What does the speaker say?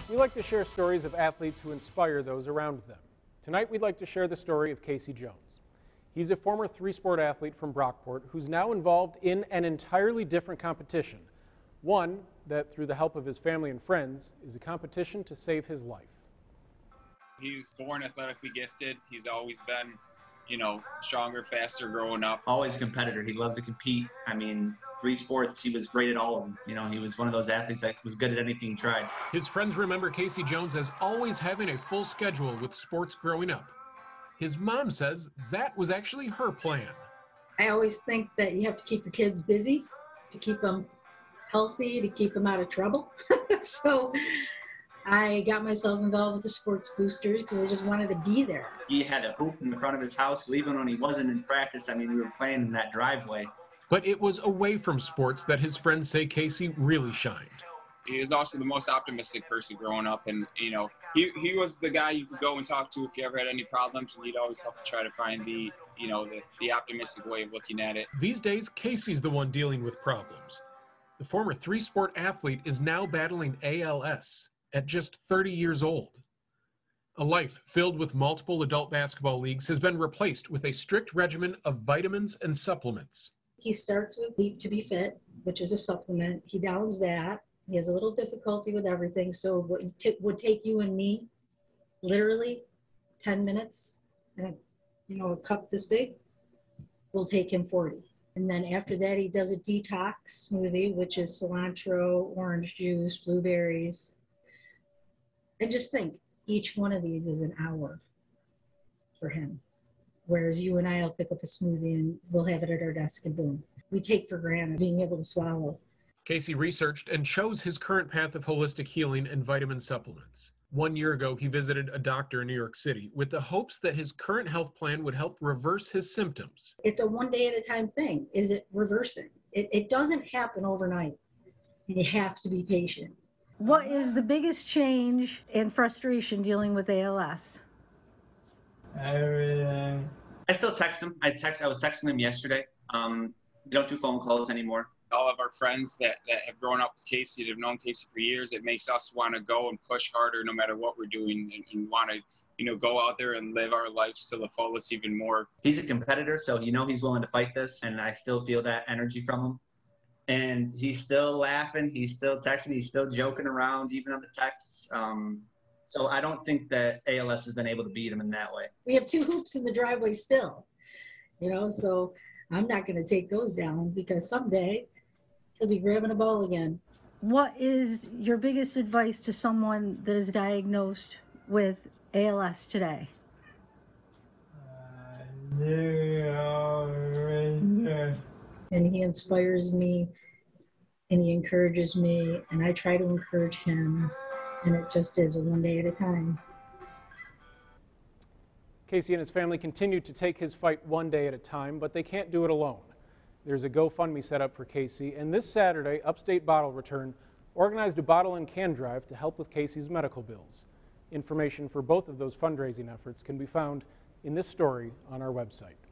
We like to share stories of athletes who inspire those around them. Tonight we'd like to share the story of Kacie Jones. He's a former three-sport athlete from Brockport who's now involved in an entirely different competition. One that, through the help of his family and friends, is a competition to save his life. He was born athletically gifted. He's always been, stronger, faster growing up. Always a competitor. He loved to compete. Three sports, he was great at all of them. He was one of those athletes that was good at anything he tried. His friends remember Kacie Jones as always having a full schedule with sports growing up. His mom says that was actually her plan. I always think that you have to keep your kids busy to keep them healthy, to keep them out of trouble. So I got myself involved with the sports boosters because I just wanted to be there. He had a hoop in the front of his house, so even when he wasn't in practice, we were playing in that driveway. But it was away from sports that his friends say Kacie really shined. He was also the most optimistic person growing up, and he was the guy you could go and talk to if you ever had any problems, and he'd always help try to find the optimistic way of looking at it. These days, Kacie's the one dealing with problems. The former three-sport athlete is now battling ALS at just 30 years old. A life filled with multiple adult basketball leagues has been replaced with a strict regimen of vitamins and supplements. He starts with Leap to be Fit, which is a supplement. He downs that. He has a little difficulty with everything. So what would take you and me literally 10 minutes, and a cup this big, will take him 40. And then after that, he does a detox smoothie, which is cilantro, orange juice, blueberries. And just think, each one of these is an hour for him. Whereas you and I will pick up a smoothie and we'll have it at our desk and boom. We take for granted being able to swallow. Kacie researched and chose his current path of holistic healing and vitamin supplements. 1 year ago, he visited a doctor in New York City with the hopes that his current health plan would help reverse his symptoms. It's a one day at a time thing. Is it reversing? It doesn't happen overnight. You have to be patient. What is the biggest change and frustration dealing with ALS? Everything. I still text him. I was texting him yesterday. We don't do phone calls anymore. All of our friends that have grown up with Kacie, that have known Kacie for years, it makes us want to go and push harder no matter what we're doing, and want to go out there and live our lives to the fullest even more. He's a competitor, so he's willing to fight this, and I still feel that energy from him. And he's still laughing, he's still texting, he's still joking around, even on the texts. So I don't think that ALS has been able to beat him in that way. We have 2 hoops in the driveway still, so I'm not going to take those down because someday he'll be grabbing a ball again. What is your biggest advice to someone that is diagnosed with ALS today? And he inspires me and he encourages me and I try to encourage him, and it just is a one day at a time. Kacie and his family continue to take his fight one day at a time, but they can't do it alone. There's a GoFundMe set up for Kacie, and this Saturday, Upstate Bottle Return organized a bottle and can drive to help with Kacie's medical bills. Information for both of those fundraising efforts can be found in this story on our website.